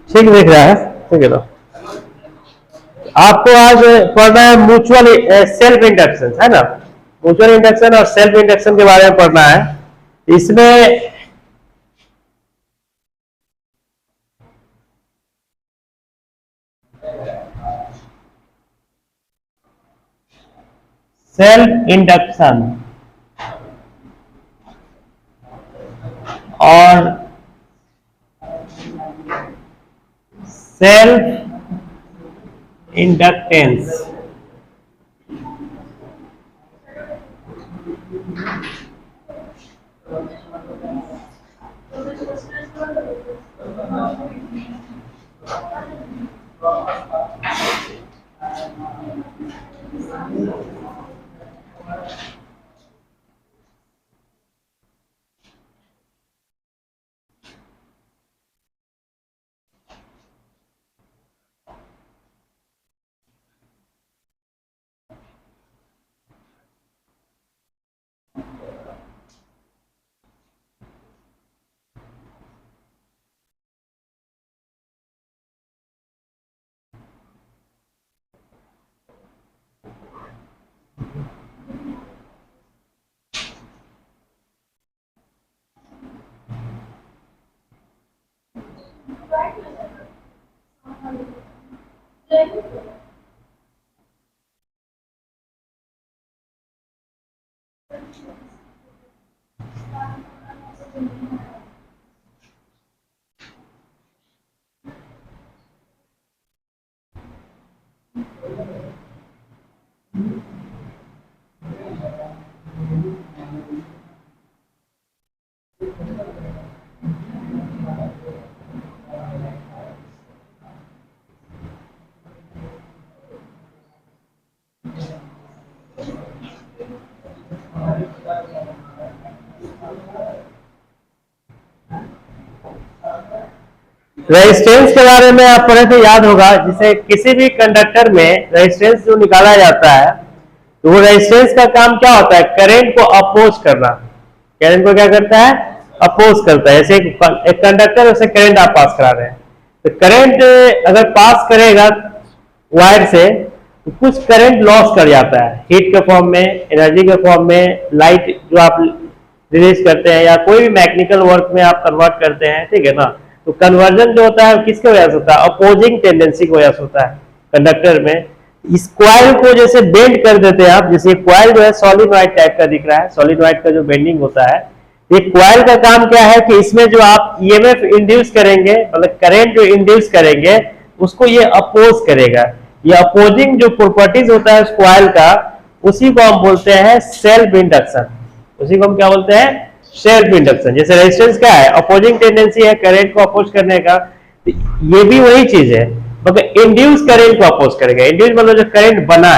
ठीक दिख रहा है? ठीक है। तो आपको आज पढ़ना है म्यूचुअल सेल्फ इंडक्शन, है ना? म्यूचुअल इंडक्शन और सेल्फ इंडक्शन के बारे में पढ़ना है। इसमें सेल्फ इंडक्शन और सेल्फ इंडक्टेंस रेजिस्टेंस के बारे में आप पढ़े तो याद होगा, जिसे किसी भी कंडक्टर में रेजिस्टेंस जो निकाला जाता है तो वो रेजिस्टेंस का काम क्या होता है? करंट को अपोज करना। करंट को क्या करता है? अपोज करता है। जैसे एक कंडक्टर, उसे करंट आप पास करा रहे हैं, तो करंट अगर पास करेगा वायर से तो कुछ करंट लॉस कर जाता है, हीट के फॉर्म में, एनर्जी के फॉर्म में, लाइट जो आप रिलीज करते हैं, या कोई भी मैकेनिकल वर्क में आप कन्वर्ट करते हैं, ठीक है ना? तो कन्वर्जन जो होता है किसके वजह से होता है? अपोजिंग टेंडेंसी की वजह से होता है कंडक्टर में। इस क्वाइल को जैसे बेंड कर देते हैं आप, जैसे क्वाइल जो है सॉलिनॉइड टाइप का दिख रहा है, सॉलिनॉइड का जो बेंडिंग होता है, ये क्वाइल का काम क्या है कि इसमें जो आप ईएमएफ इंड्यूस करेंगे, मतलब करंट जो इंड्यूस करेंगे, उसको ये अपोज करेगा। ये अपोजिंग जो प्रॉपर्टीज होता है उस क्वाइल का, उसी को हम बोलते हैं सेल्फ इंडक्शन। उसी को हम क्या बोलते हैं? Self induction. जैसे रेजिस्टेंस क्या है? अपोजिंग टेंडेंसी है करंट को अपोज करने का, तो ये भी वही चीज है, मगर इंड्यूस करंट को अपोज करेगा। इंड्यूस मतलब जो करंट बना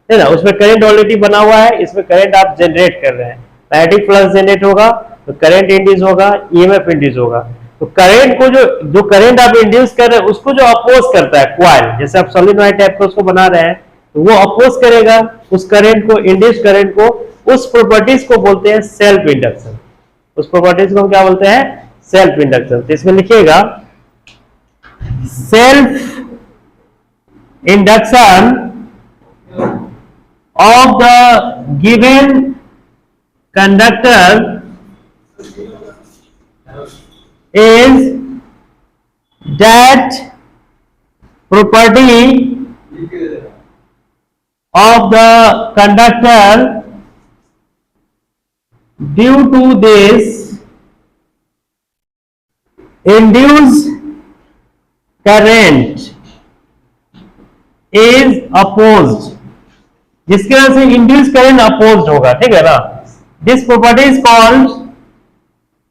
है ना, उसमें करंट ऑलरेडी बना हुआ है, इसमें करंट आप जनरेट कर रहे हैं, मैग्नेटिक फ्लक्स जनरेट होगा तो करंट इंड्यूस होगा, ईएमएफ इंड्यूस होगा। तो करंट को जो करंट आप इंड्यूस कर रहे हैं उसको जो अपोज करता है क्वाइल, जैसे आप सोलिनॉइड टाइप का उसको बना रहे हैं, तो वो अपोज करेगा उस करंट को, इंड्यूस करंट को। उस प्रॉपर्टीज को बोलते हैं सेल्फ इंडक्शन। उस प्रॉपर्टीज को हम क्या बोलते हैं? Self induction. तो इसमें लिखिएगा self induction of the given conductor is that property of the conductor due to this induced current is opposed, जिसके वजह से इंड्यूस करंट अपोज्ड होगा, ठीक है ना? This property is called,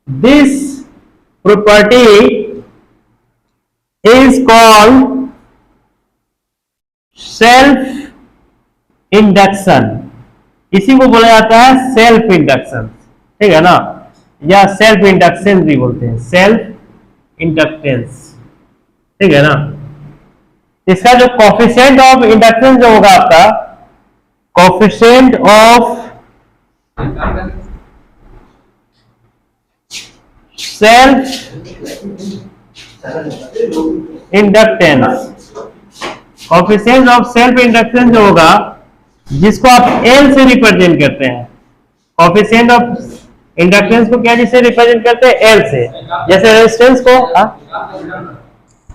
this property is called self induction। इसी को बोला जाता है सेल्फ इंडक्शन, ठीक है ना? या सेल्फ इंडक्शन भी बोलते हैं, सेल्फ इंडक्टेंस, ठीक है ना? इसका जो कोफिशिएंट ऑफ इंडक्शन जो होगा आपका, coefficient of self inductance, coefficient of self inductance जो होगा जिसको आप एल से रिप्रेजेंट करते हैं, कोएफिशिएंट ऑफ इंडक्टेंस को क्या जिससे रिप्रेजेंट करते हैं, एल से। जैसे रेजिस्टेंस को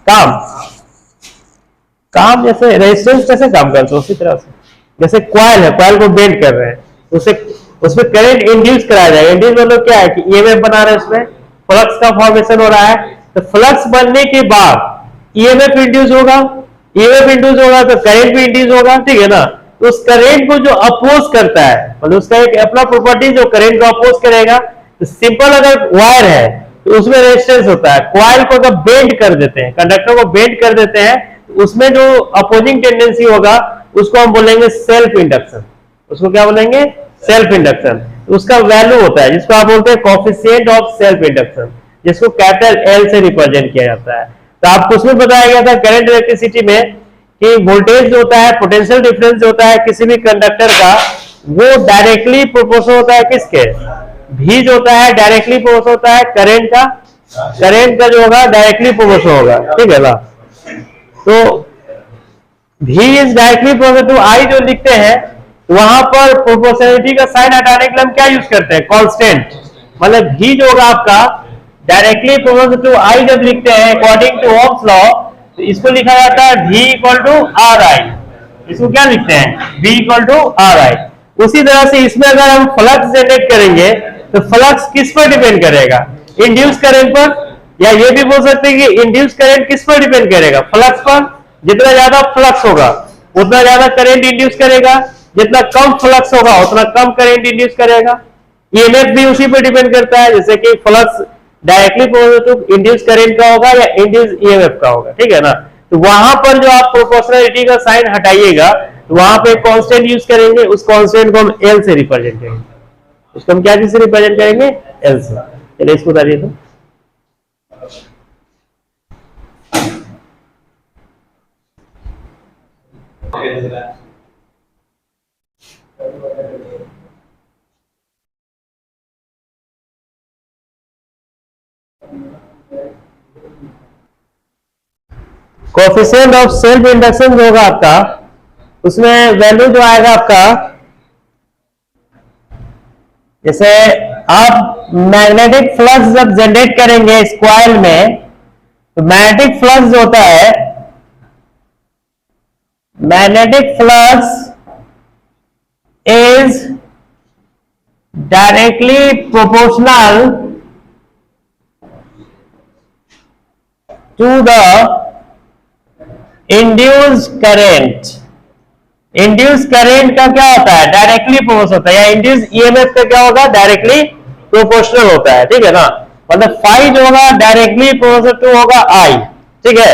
काम जैसे रेजिस्टेंस कैसे काम करते हैं उसी तरह से, जैसे कॉइल है, कॉइल को बेंड कर रहे हैं, उसे उसमें करंट इंड्यूस कराया जाएगा। इंड्यूस मतलब क्या है कि ईएमएफ बना रहे हैं, उसमें फ्लक्स का फॉर्मेशन हो रहा है, तो फ्लक्स बनने के बाद ईएमएफ इंड्यूस होगा, ईएमएफ इंड्यूस होगा तो करंट भी इंड्यूस होगा, ठीक है ना। तो उस करंट को जो अपोज करता है, मतलब उसका एक अपना प्रॉपर्टी जो करंट को अपोज करेगा, तो सिंपल अगर वायर है तो उसमें रेजिस्टेंस होता है। कॉइल को अगर बेंड कर देते हैं, कंडक्टर को बेंड कर देते हैं, तो उसमें जो अपोजिंग टेंडेंसी होगा उसको हम बोलेंगे सेल्फ इंडक्शन। उसको क्या बोलेंगे, सेल्फ इंडक्शन। उसका वैल्यू होता है जिसको आप बोलते हैं कोएफिशिएंट ऑफ सेल्फ इंडक्शन, जिसको कैपिटल एल से रिप्रेजेंट किया जाता है। तो आपको उसमें बताया गया था करंट इलेक्ट्रिसिटी में कि वोल्टेज जो होता है, पोटेंशियल डिफरेंस जो होता है किसी भी कंडक्टर का, वो डायरेक्टली प्रोपोर्शनल होता है किसके, भी जो होता है डायरेक्टली प्रोपोर्शनल होता है करंट का, करंट का जो होगा डायरेक्टली प्रोपोर्शनल होगा, ठीक है ना। तो V is directly proportional to I जो लिखते हैं, वहां पर प्रोपोर्शनलिटी का साइन हटाने के लिए हम क्या यूज करते हैं, कांस्टेंट। मतलब V जो होगा आपका डायरेक्टली प्रोपोर्शनल टू I जब लिखते हैं अकॉर्डिंग टू ओम्स लॉ, तो इसको लिखा जाता है V equal to R I. इसको क्या लिखते हैं, V equal to R I. उसी तरह से इसमें अगर हम फ्लक्स जनरेट करेंगे तो फ्लक्स किस पर डिपेंड करेगा, इंड्यूस करंट पर, या ये भी बोल सकते हैं कि इंड्यूस करंट किस पर डिपेंड करेगा, फ्लक्स पर। जितना ज्यादा फ्लक्स होगा उतना ज्यादा करंट इंड्यूस करेगा, जितना कम फ्लक्स होगा उतना कम करंट इंड्यूस करेगा। ईएमएफ भी उसी पर डिपेंड करता है, जैसे कि flux directly proportional induce current का होगा या इंड्यूस ईएमएफ का होगा, ठीक है ना। तो वहां पर जो आप प्रोपोर्शनलिटी का साइन हटाइएगा तो वहां पे कांस्टेंट यूज करेंगे, उस कांस्टेंट को हम एल से रिप्रेजेंट करेंगे। उसको हम क्या से रिप्रेजेंट करेंगे, एल से। चलिए इसको बताइए तो। कोएफिशिएंट ऑफ सेल्फ इंडक्शन जो होगा आपका, उसमें वैल्यू जो आएगा आपका, जैसे आप मैग्नेटिक फ्लक्स जब जनरेट करेंगे इस कॉइल में, तो मैग्नेटिक फ्लक्स जो होता है, magnetic flux is directly proportional to the induce current. Induce current का क्या होता है, डायरेक्टली प्रोपोर्शनल होता है, या इंड्यूस ईएमएफ का क्या होगा, डायरेक्टली प्रोपोर्शनल होता है, ठीक है ना। मतलब फाई जो होगा डायरेक्टली प्रोपोर्शनल टू होगा आई, ठीक है।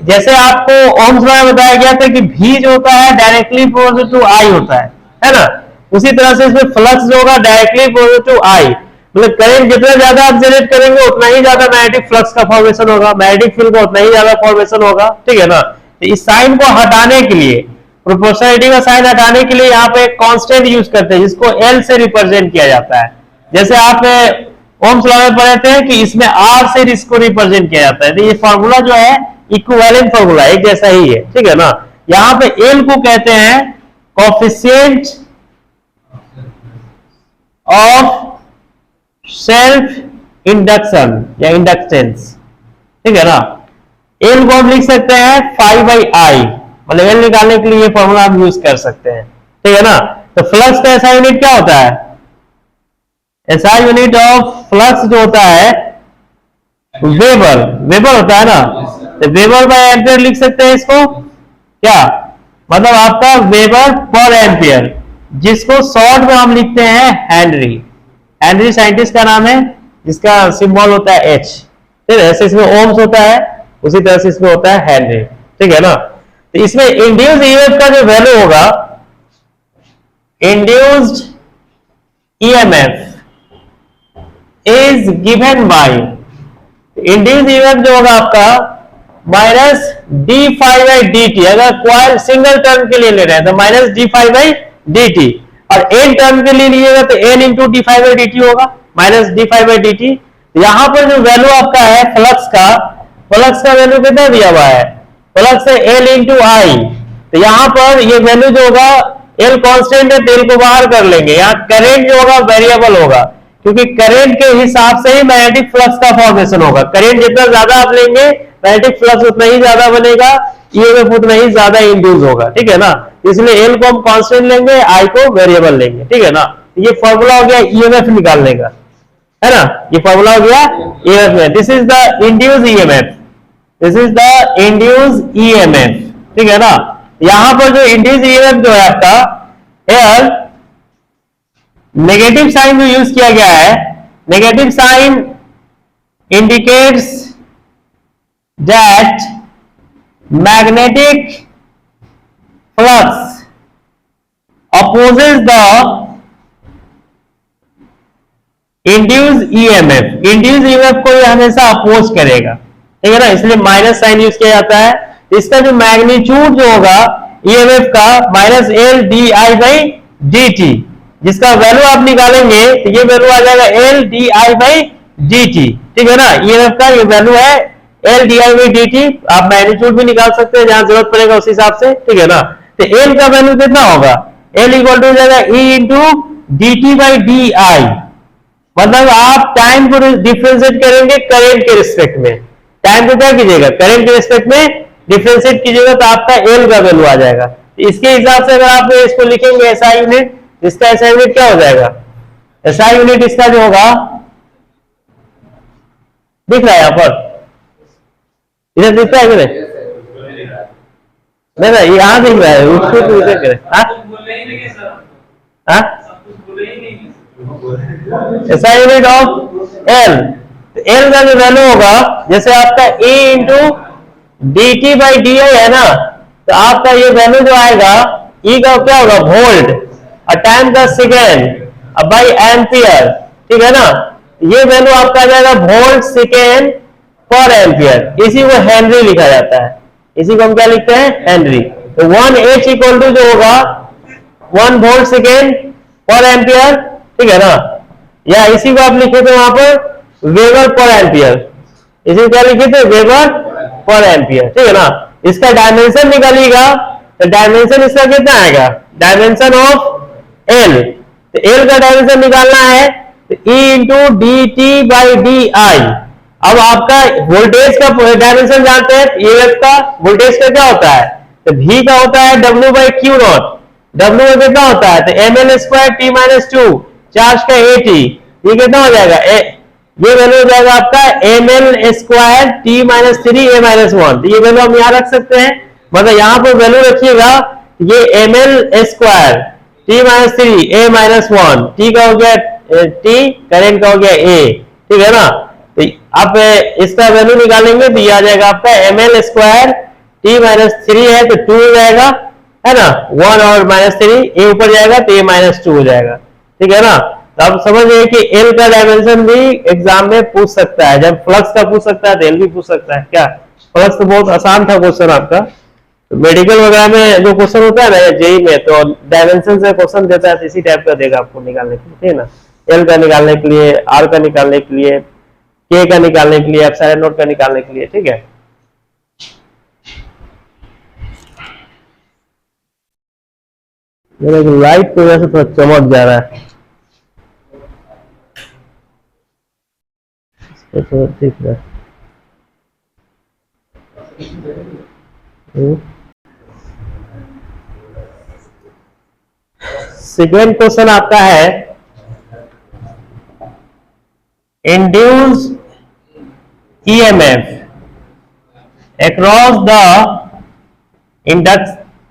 जैसे आपको ओम्स लॉ में बताया गया था कि V जो होता है डायरेक्टली प्रोपोर्शनल टू I होता है ना। उसी तरह से इसमें फ्लक्स जो होगा डायरेक्टली प्रोपोर्शनल टू I, मतलब करंट जितना ज्यादा आप जनरेट करेंगे उतना ही ज्यादा मैग्नेटिक फ्लक्स का फॉर्मेशन होगा, मैग्नेटिक फील्ड का उतना ही ज्यादा फॉर्मेशन होगा, ठीक है ना। तो इस साइन को हटाने के लिए, प्रोपोर्शनलिटी का साइन हटाने के लिए यहाँ पे एक कांस्टेंट यूज करते हैं जिसको एल से रिप्रेजेंट किया जाता है। जैसे आप ओम्स लॉ में पढ़े थे कि इसमें आर से इसको रिप्रेजेंट किया जाता है, तो ये फॉर्मूला जो है इक्विवेलेंट फॉर्मूला, एक जैसा ही है, ठीक है ना। यहाँ पे एल को कहते हैं कोएफिशिएंट ऑफ सेल्फ इंडक्शन या इंडक्टेंस, ठीक है ना। एल को हम लिख सकते हैं 5/I, मतलब एल निकालने के लिए ये फॉर्मूला हम यूज कर सकते हैं, ठीक है ना। तो फ्लक्स का ऐसा यूनिट क्या होता है, ऐसा यूनिट ऑफ फ्लक्स जो होता है वेबर, वेबर होता है ना। तो वेबर बाय एम्पियर लिख सकते हैं इसको, क्या मतलब आपका वेबर पर एम्पियर, जिसको शॉर्ट में हम लिखते हैं हेनरी। हेनरी साइंटिस्ट का नाम है जिसका सिंबल होता है H, ठीक है। ऐसे इसमें ओम्स होता है, उसी तरह से इसमें होता है हेनरी, ठीक है ना। तो इसमें इंड्यूस्ड ईएमएफ का जो वैल्यू होगा, induced EMF is given bye, induced EMF जो होगा आपका माइनस d∅dt। अगर कॉइल सिंगल टर्न के लिए ले रहे हैं तो माइनस d∅dt, और एन टर्न के लिए लीजिएगा तो n इंटू d∅dt होगा, माइनस d∅dt। यहां पर जो वैल्यू आपका है फ्लक्स का वैल्यू कितना दिया हुआ है, फ्लक्स है L इंटू आई। तो यहां पर ये वैल्यू जो होगा L कांस्टेंट है, तो L को बाहर कर लेंगे। यहाँ करंट जो होगा वेरिएबल होगा, क्योंकि करंट के हिसाब से ही मैग्नेटिक फ्लक्स का फॉर्मेशन होगा। करंट जितना ज्यादा आप लेंगे मैग्नेटिक फ्लक्स उतना ही ज्यादा बनेगा, ईएमएफ उतना ही ज्यादा इंड्यूस होगा, ठीक है ना। इसलिए L को हम कांस्टेंट लेंगे, I को वेरिएबल लेंगे, ठीक है ना। ये फॉर्मूला हो गया ईएमएफ निकालने का, है ना। ये फॉर्मूला हो गया ईएमएफ में। This is the induce EMF, this is the induce EMF, ठीक है ना। यहां पर जो इंड्यूस ईएमएफ जो है आपका एयर नेगेटिव साइन जो यूज किया गया है, negative sign indicates that magnetic flux opposes the induce EMF. Induce EMF को ये हमेशा अपोज करेगा, ठीक है ना, इसलिए माइनस साइन यूज किया जाता है। इसका जो मैग्नीट्यूड जो होगा ईएमएफ का minus L D I by D T, जिसका वैल्यू आप निकालेंगे तो ये वैल्यू आ जाएगा L D I by D T, ठीक है ना। ईएमएफ का ये वैल्यू है L D I by D T. आप मैग्नीट्यूड भी निकाल सकते हैं जहां जरूरत पड़ेगा उस हिसाब से, ठीक है ना। तो एल का वैल्यू कितना होगा, एल इक्वल टू हो जाएगा E into D T by D आई। मतलब आप टाइम को डिफरेंशिएट करेंगे करंट के रिस्पेक्ट में, टाइम को क्या कीजिएगा करंट के रिस्पेक्ट में डिफरेंशिएट कीजिएगा, तो आपका एल का वैल्यू आ जाएगा। इसके हिसाब से अगर आप इसको लिखेंगे एसआई यूनिट, इसका एसआई यूनिट क्या हो जाएगा, एसआई यूनिट इसका जो होगा दिख रहा है यहां पर, इधर दिखता है कि नहीं, नहीं यहां दिख रहा है, उसको तो इधर करें। SI unit of L, L का जो वैल्यू होगा जैसे आपका A into D T by D I है ना, तो आपका ये वैल्यू जो आएगा ई का क्या होगा वोल्ट और टाइम का सेकेंड अब बाई एम्पियर, ठीक है ना। ये वैल्यू आपका आ जाएगा वोल्ट सेकेंड पर एम्पियर। इसी को हेनरी लिखा जाता है, इसी को हम क्या लिखते हैं हेनरी। तो 1H इक्वल टू जो होगा 1 वोल्ट सेकेंड पर एम्पियर, ठीक है ना। या इसी को आप लिखे थे वहां पर वेबर पर एम्पियर, इसी को क्या लिखे थे वेबर पर एम्पियर, ठीक है ना। इसका डायमेंशन निकालिएगा तो डायमेंशन इसका कितना आएगा, डायमेंशन ऑफ एल। तो एल का डायमेंशन निकालना है तो E into D T by D आई। अब आपका वोल्टेज का डायमेंशन जानते हैं, ईएमएफ का वोल्टेज का क्या होता है, तो V का होता है W by Q not. W में कितना होता है तो ml square T minus two, charge का AT, ये कितना हो जाएगा ये वैल्यू हो जाएगा आपका ml square T minus three A minus one. तो ये वैल्यू हम यहाँ रख सकते हैं, मतलब यहाँ पर वैल्यू रखिएगा ये ml square T minus three A minus one, T का हो गया टी, करेंट का हो गया ए, ठीक है ना। तो आप इसका वैल्यू निकालेंगे तो ये आ जाएगा आपका ml square T minus three है तो टू हो जाएगा, है ना, वन और माइनस थ्री ए ऊपर जाएगा तो ये माइनस टू हो जाएगा, ठीक है ना। तो आप समझिए कि एल का डायमेंशन भी एग्जाम में पूछ सकता है, जब फ्लक्स का पूछ सकता है तो एल भी पूछ सकता है। क्या फ्लक्स तो बहुत आसान था क्वेश्चन आपका, तो मेडिकल वगैरह में जो क्वेश्चन होता है ना जेई में, तो डायमेंशन से क्वेश्चन देता है तो इसी टाइप का देगा आपको निकालने के लिए, ठीक है ना। एल का निकालने के लिए, आर का निकालने के लिए, के का निकालने के लिए, एप्सिलॉन नॉट का निकालने के लिए, ठीक है। लाइट की वजह से थोड़ा चमक जा रहा है, तो दिख रहा है। सेकेंड क्वेश्चन आपका है induce EMF across the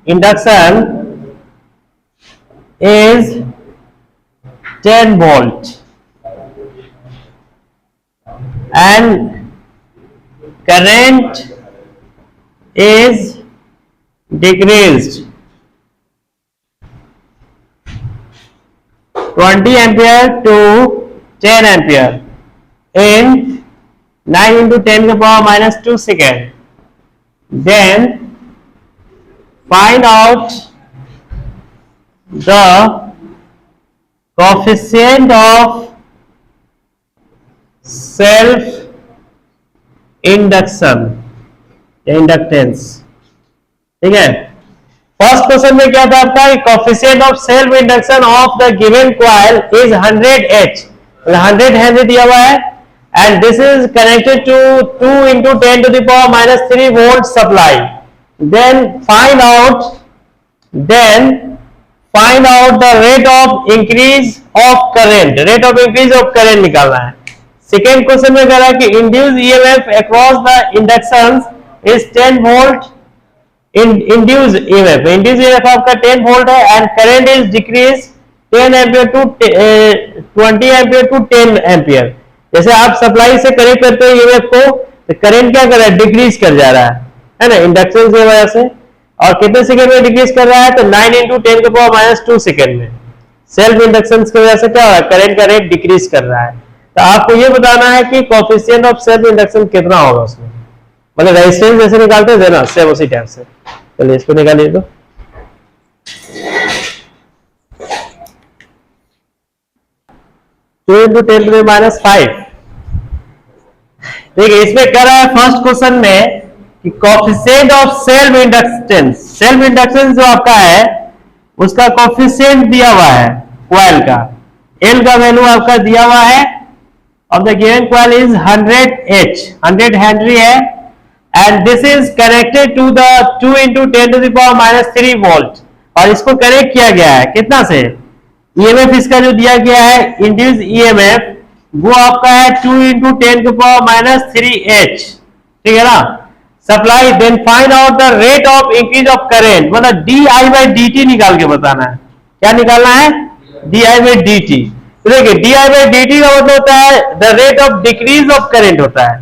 induction is 10 volt and current is decreased 20 ampere to 10 ampere in 9 into 10 to the power minus 2 second. Then find out the coefficient of self induction या inductance. ठीक है, first question में क्या था आपका, coefficient of self induction of the given coil is 100H, 100 henry दिया हुआ है, and this is connected to 2 into 10 to the power minus 3 volt supply. Then find out the rate of increase of current, rate of increase of current निकालना है। Second question में कह रहा है कि induce EMF across the induction is 10 volt, induce EMF आपका 10 volt है, and current is decrease 10 ampere to 20 ampere to 10 ampere. जैसे आप सप्लाई से कनेक्ट करते हो ईएमएफ को, तो करंट क्या कर रहा है, डिक्रीज कर जा रहा है ना, इंडक्शन की वजह से। और कितने सेकंड में डिक्रीज कर रहा है, तो 9 into 10 के पावर माइनस 2 सेकंड में। सेल्फ इंडक्शन की वजह से क्या हो रहा है, करंट का रेट डिक्रीज कर रहा है। तो आपको ये बताना है कि कोएफिशिएंट ऑफ सेल्फ इंडक्शन कितना होगा उसमें, मतलब रेजिस्टेंस जैसे निकालते हैं ना, सेम उसी टाइप से। चलिए इसको निकालिए। तो 2 into 10 to the minus 5। देखिए इसमें कह रहा है फर्स्ट क्वेश्चन में कि coefficient of self inductance, self inductance जो आपका है उसका कोएफिशिएंट दिया हुआ है कॉइल का, एल का वैल्यू आपका दिया हुआ है, और the given coil is 100H, 100 henry है, and this is connected to the 2 into 10 to the power minus 3 volt, और इसको कनेक्ट किया गया है कितना से, ईएमएफ इसका जो दिया गया है इंड्यूस ईएमएफ वो आपका है 2 into 10 के पावर माइनस 3H। ठीक है ना, supply. Then find out the rate of increase of current, मतलब di/dt निकाल के बताना है। क्या निकालना है, di/dt। तो देखिए di/dt का मतलब होता है the rate of decrease of current होता है,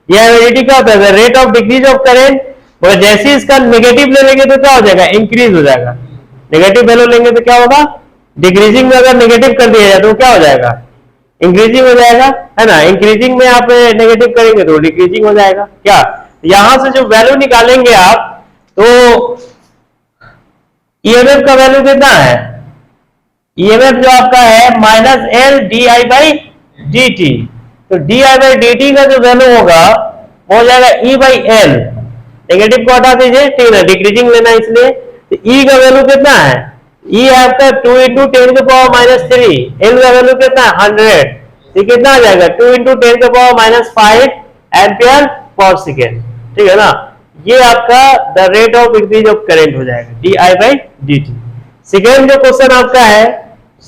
di/dt का होता है the rate of decrease of current. और जैसे ही इसका नेगेटिव ले लेंगे तो क्या हो जाएगा, इंक्रीज हो जाएगा। नेगेटिव वैल्यू लेंगे तो क्या होगा, डिक्रीजिंग में अगर नेगेटिव कर दिया जाए तो क्या हो जाएगा, इंक्रीजिंग हो जाएगा, है ना। इंक्रीजिंग में आप नेगेटिव करेंगे तो डिक्रीजिंग हो जाएगा। क्या यहां से जो वैल्यू निकालेंगे आप, तो ईएमएफ का वैल्यू कितना है, ईएमएफ जो आपका है माइनस एल di/dt। तो di/dt का जो वैल्यू होगा वो हो जाएगा E/L, नेगेटिव को हटा दीजिए, ठीक है, डिक्रीजिंग लेना इसलिए। तो E का वैल्यू कितना है, E आपका 2 into 10 के पावर माइनस 3, L का वैल्यू कितना है 100, ये कितना आ जाएगा 2 into 10 के power minus 5 ampere per second. ठीक है ना, ये आपका the rate of increase of current हो जाएगा di/dt। सेकेंड जो क्वेश्चन आपका है,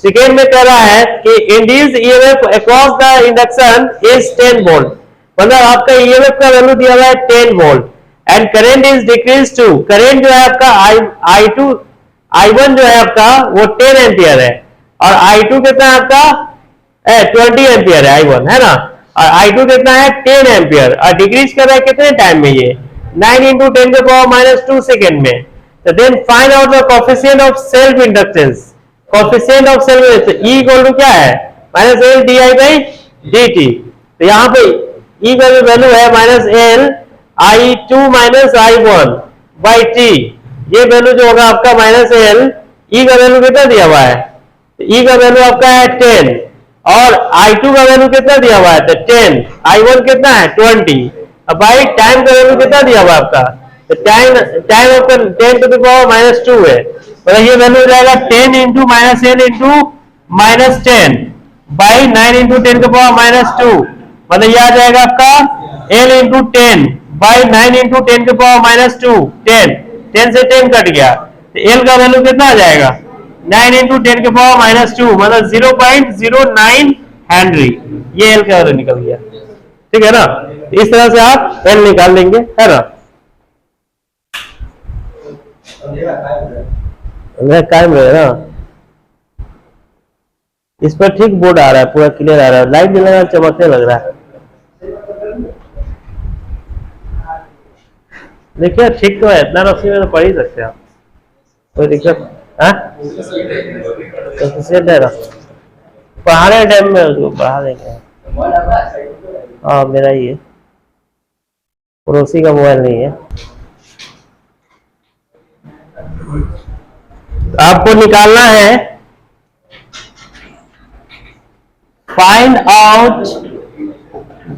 सेकेंड में कह रहा है कि induced EMF across the induction is 10 volt, मतलब आपका ईएमएफ का वैल्यू दिया हुआ है 10 volt, and current is decrease to, current जो है आपका I1 जो है आपका वो 10 एम्पियर है, और I2 कितना है आपका 20 एम्पियर है I1, है ना, और I2 कितना है 10 एम्पियर, और डिक्रीज कर रहा है कितने टाइम में, ये 9 into 10 के पावर माइनस 2 सेकेंड में। तो then find out the coefficient of self inductance, coefficient of self inductance E equal to क्या है, माइनस एल di/dt। तो यहाँ पे E का जो वैल्यू है minus L I2 minus I1 by T, ये वैल्यू जो होगा आपका माइनस एल, E का वैल्यू कितना दिया हुआ है, E का वैल्यू आपका है 10, और I2 का वैल्यू कितना दिया हुआ है, तो 10, I1 कितना है 20, अब भाई टाइम का वैल्यू कितना दिया हुआ है आपका, तो टाइम आपका 10 to the power माइनस 2 है, तो ये वैल्यू हो जाएगा 10 into minus L into minus 10 by 9 into 10 के पावर माइनस 2, मतलब ये आ जाएगा आपका एल इंटू 10 बाई 9 into 10 के पावर माइनस 2, 10 से 10 कट गया, तो एल का वैल्यू कितना आ जाएगा 9 into 10 के पावर माइनस 2, मतलब 0.09 हेनरी, ये एल का वैल्यू निकल गया। ठीक है ना, इस तरह से आप एल निकाल लेंगे, है ना। कायम रहे ना, इस पर ठीक बोर्ड आ रहा है, पूरा क्लियर आ रहा है, लाइट जलना चमकने लग रहा है। देखिए ठीक तो है, इतना रोशनी में तो पढ़ ही सकते हैं आप, कोई दिक्कत है ना, पढ़ाने टाइम में उसको पढ़ा देंगे। हाँ मेरा ही है, पड़ोसी का मोबाइल नहीं है। आपको निकालना है find out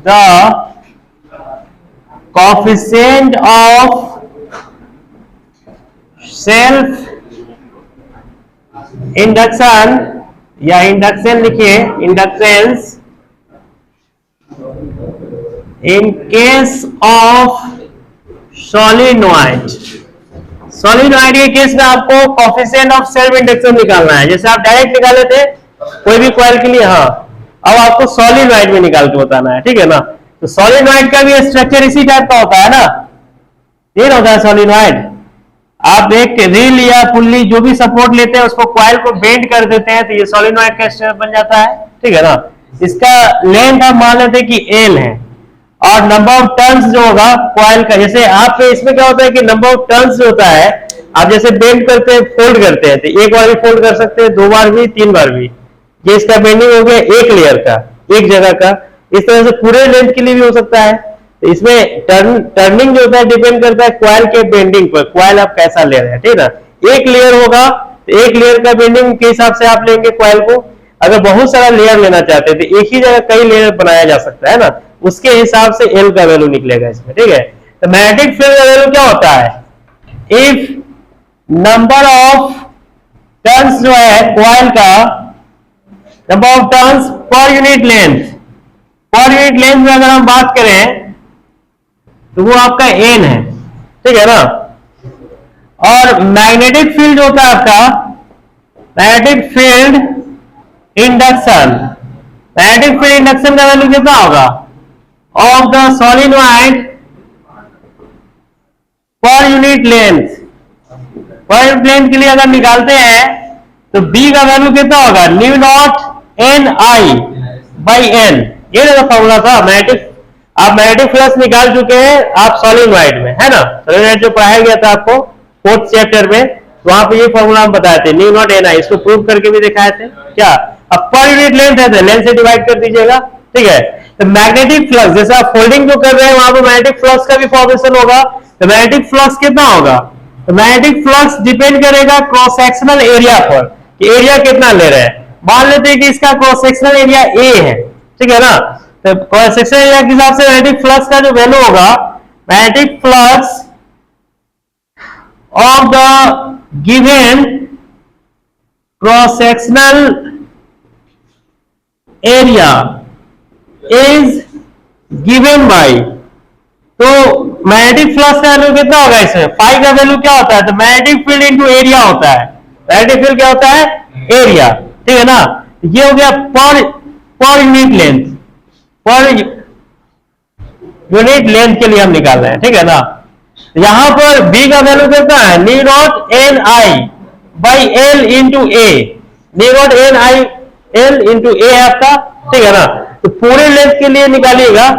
the coefficient of self induction, या इंडक्शन लिखिए, inductance in case of solenoid. Solenoid के केस में आपको कोएफिशिएंट ऑफ सेल्फ इंडक्शन निकालना है। जैसे आप डायरेक्ट निकाले थे कोई भी कॉइल के लिए, हाँ, अब आपको सोलिनॉइड में निकाल के बताना है, ठीक है ना। तो सोलिनॉइड का भी स्ट्रक्चर इसी टाइप का होता है ना, ये होता है सोलिनॉइड। आप एक रील या पुल्ली जो भी सपोर्ट लेते हैं उसको कॉइल को बेंड कर देते हैं, तो ये सोलिनॉइड का स्ट्रक्चर बन जाता है, ठीक है ना। इसका लेंथ आप मान लेते हैं कि एल है, और नंबर ऑफ टर्न्स जो होगा कॉइल का, जैसे आप इसमें क्या होता है कि नंबर ऑफ टर्न्स जो होता है, आप जैसे बेंड करते हैं, फोल्ड करते हैं, तो एक बार भी फोल्ड कर सकते हैं, 2 बार भी, 3 बार भी। ये इसका बेंडिंग हो गया एक लेयर का, एक जगह का। इस तरह से पूरे लेंथ के लिए भी हो सकता है। तो इसमें टर्निंग जो होता है डिपेंड करता है कॉइल के बेंडिंग पर, कॉइल आप कैसा ले रहे हैं, ठीक है ना। एक लेयर होगा तो एक लेयर का बेंडिंग के हिसाब से आप लेंगे कॉइल को। अगर बहुत सारा लेयर लेना चाहते हैं तो एक ही जगह कई लेयर बनाया जा सकता है ना, उसके हिसाब से एल का वैल्यू निकलेगा इसमें, ठीक है। तो मैग्नेटिक फील्ड का वैल्यू क्या होता है, इफ नंबर ऑफ टर्न्स जो है कॉइल का, number of turns per unit length, per unit length में अगर हम बात करें तो वो आपका एन है, ठीक है ना। और मैग्नेटिक फील्ड होता है आपका, magnetic field induction, magnetic field induction का वैल्यू कितना होगा, of the solenoid per unit length. Per unit length के लिए अगर निकालते हैं तो बी का वैल्यू कितना होगा, mu naught N I by N, ये फॉर्मूला था मैग्नेटिक। आप मैग्नेटिक फ्लक्स निकाल चुके हैं आप सोलिनॉइड में, है ना। सोलिनॉइड जो पढ़ाया गया था आपको 4th चैप्टर में, वहां पे ये फॉर्मूला हम बताए थे, न्यू नॉट एन आई। इसको प्रूव करके भी दिखाए थे क्या। अब पर यूनिट लेंथ है तो लेंथ से डिवाइड कर दीजिएगा, ठीक है। तो मैग्नेटिक फ्लक्स, जैसे आप फोल्डिंग जो कर रहे हैं वहां पर मैग्नेटिक फ्लक्स का भी फॉर्मेशन होगा। तो मैग्नेटिक फ्लक्स कितना होगा, तो मैग्नेटिक फ्लक्स डिपेंड करेगा क्रॉस सेक्शनल एरिया पर, कि एरिया कितना ले रहे हैं। मान लेते हैं कि इसका क्रॉस सेक्शनल एरिया ए है, ठीक है ना। तो क्रॉस सेक्शनल एरिया के हिसाब से मैग्नेटिक फ्लक्स का जो वैल्यू होगा, magnetic flux of the given cross sectional area is given bye, तो मैग्नेटिक फ्लक्स का वैल्यू कितना होगा इसमें, फाई का वैल्यू क्या होता है, तो मैग्नेटिक फील्ड इनटू एरिया होता है। मैग्नेटिक फील्ड क्या होता है, एरिया, ठीक है ना। ये हो गया per unit length, per unit length के लिए हम निकाल रहे हैं, ठीक है ना। यहां पर बी का वैल्यू कितना है, mu naught N I by L into A, mu naught N I L into A है आपका, ठीक है ना। तो पूरे लेंथ के लिए निकालिएगा,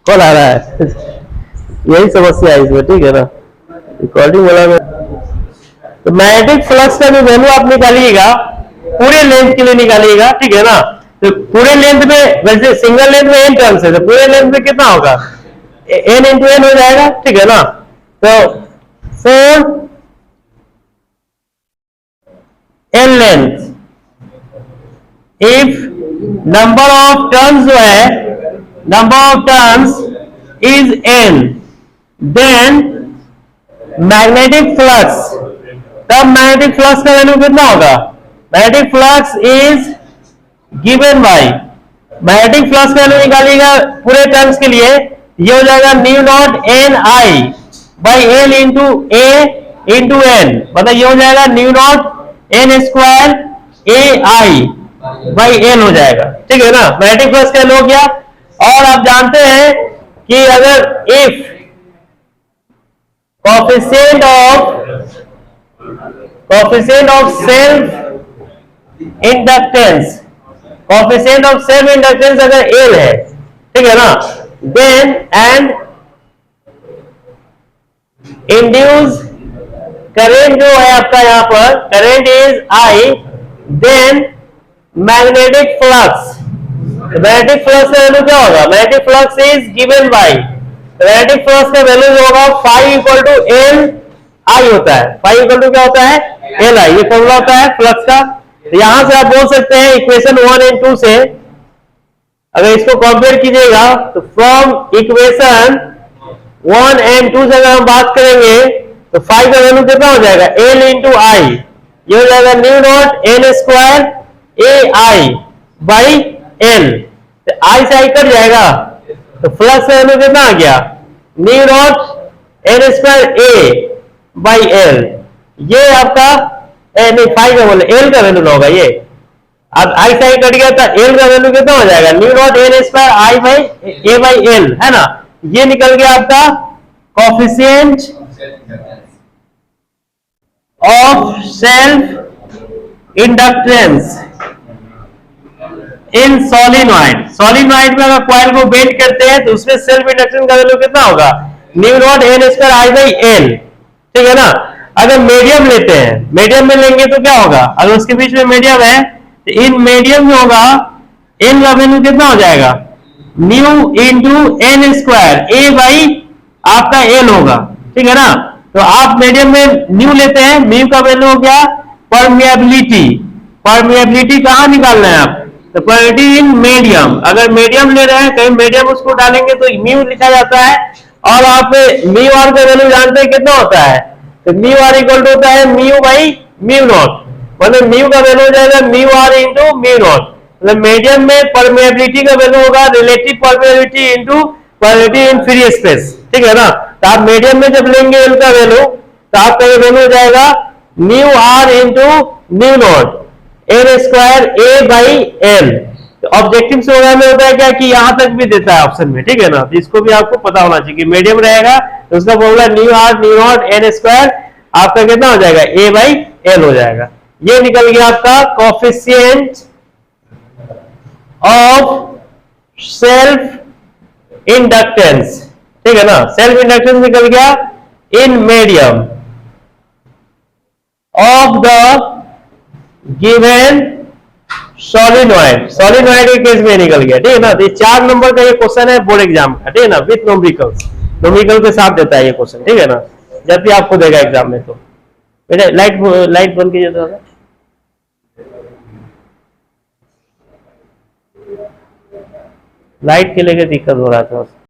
कौन आ रहा है यही समस्या है इसमें, ठीक है ना। रिकॉर्डिंग वाला में तो मैग्नेटिक फ्लक्स का जो वैल्यू आप निकालिएगा पूरे लेंथ के लिए निकालिएगा, ठीक है ना। तो पूरे लेंथ में, वैसे सिंगल लेंथ में एन टर्न्स है, तो पूरे लेंथ में कितना होगा, एन इंटू एन हो जाएगा, ठीक है ना। तो 4 N length, if number of turns जो है, number of turns is n, then magnetic flux, तब magnetic flux का वैल्यू कितना होगा, magnetic flux is given by, magnetic flux का वैल्यू निकालिएगा पूरे टर्न्स के लिए, ये हो जाएगा mu naught N I by L into A into N, मतलब ये हो जाएगा mu naught N square A I by N हो जाएगा, ठीक है ना। मैग्नेटिक फ्लक्स का वैल्यू हो गया। और आप जानते हैं कि अगर if coefficient of self inductance, coefficient of self inductance अगर एल है, ठीक है ना, देन एंड इंड्यूस करेंट जो है आपका यहाँ पर current is I, then magnetic flux, magnetic flux का वैल्यू क्या होगा, magnetic flux is given by, magnetic flux का वैल्यू जो होगा phi equal to L I होता है, फाई इक्वल टू क्या होता है, एल आई, ये फॉर्मूला होता है फ्लक्स का। तो यहां से आप बोल सकते हैं इक्वेशन 1 और 2 से, अगर इसको कंपेयर कीजिएगा तो फ्रॉम इक्वेशन 1 एंड 2 से अगर हम बात करेंगे तो 5 का वैल्यू कितना हो जाएगा, एल इंटू आई, ये हो जाएगा mu not L square A I by L, तो आई से आई कट जाएगा तो फ्लक्स वैल्यू कितना आ गया, new not L square A by L, ये आपका नहीं 5 का बोले एल का वैल्यू होगा ये, अब आई से आई कट गया था, एल का वैल्यू कितना हो जाएगा, mu not L square I by A by L, है ना, ये निकल गया आपका coefficient of self inductance in solenoid. Solenoid में अगर कॉइल को बेंड करते हैं तो उसमें सेल्फ इंडक्टेंस का वैल्यू कितना होगा, mu not L square I by L, ठीक है ना। अगर मीडियम लेते हैं, मीडियम में लेंगे तो क्या होगा, अगर उसके बीच में मीडियम है तो इन मीडियम में होगा एल का वैल्यू कितना हो जाएगा, mu into N square A by आपका एल होगा, ठीक है ना। तो आप मीडियम में न्यू लेते हैं, म्यू का वैल्यू हो गया परमिएबिलिटी, परमिएबिलिटी कहां निकालना है आप, तो परमिएबिलिटी इन मीडियम, अगर मीडियम ले रहे हैं कहीं मीडियम उसको डालेंगे तो म्यू लिखा जाता है, और आप म्यू आर का वैल्यू जानते हैं कितना होता है, तो म्यू आर इक्वल टू होता है म्यू बाई म्यू नॉट, मतलब म्यू का वैल्यू हो जाएगा mu R into mu naught, मतलब मीडियम में परमिएबिलिटी का वैल्यू होगा relative permeability into permeability in free space, ठीक है ना। तो आप मीडियम में जब लेंगे एल का वैल्यू तो आपका वैल्यू हो जाएगा mu R into mu naught L square A by L. तो ऑब्जेक्टिव से में होता है क्या कि यहां तक भी देता है ऑप्शन में, ठीक है ना, तो इसको भी आपको पता होना चाहिए कि मीडियम रहेगा तो उसका formula mu R mu naught N square आपका कितना हो जाएगा, ए बाई एल हो जाएगा। ये निकल गया आपका कोफिशिएंट ऑफ सेल्फ इंडक्टेंस, ठीक है ना, सेल्फ इंडक्टेंस निकल गया in medium of the given solenoid, solenoid के केस में निकल गया, ठीक है ना। तो 4 नंबर का ये क्वेश्चन है बोर्ड एग्जाम का, ठीक है ना, विथ न्यूमेरिकल्स, न्यूमेरिकल के साथ देता है ये क्वेश्चन, ठीक है ना, जब भी आपको देगा एग्जाम में। तो बेटा लाइट बंद कीजिए थोड़ा, लाइट के लेके दिक्कत हो रहा था।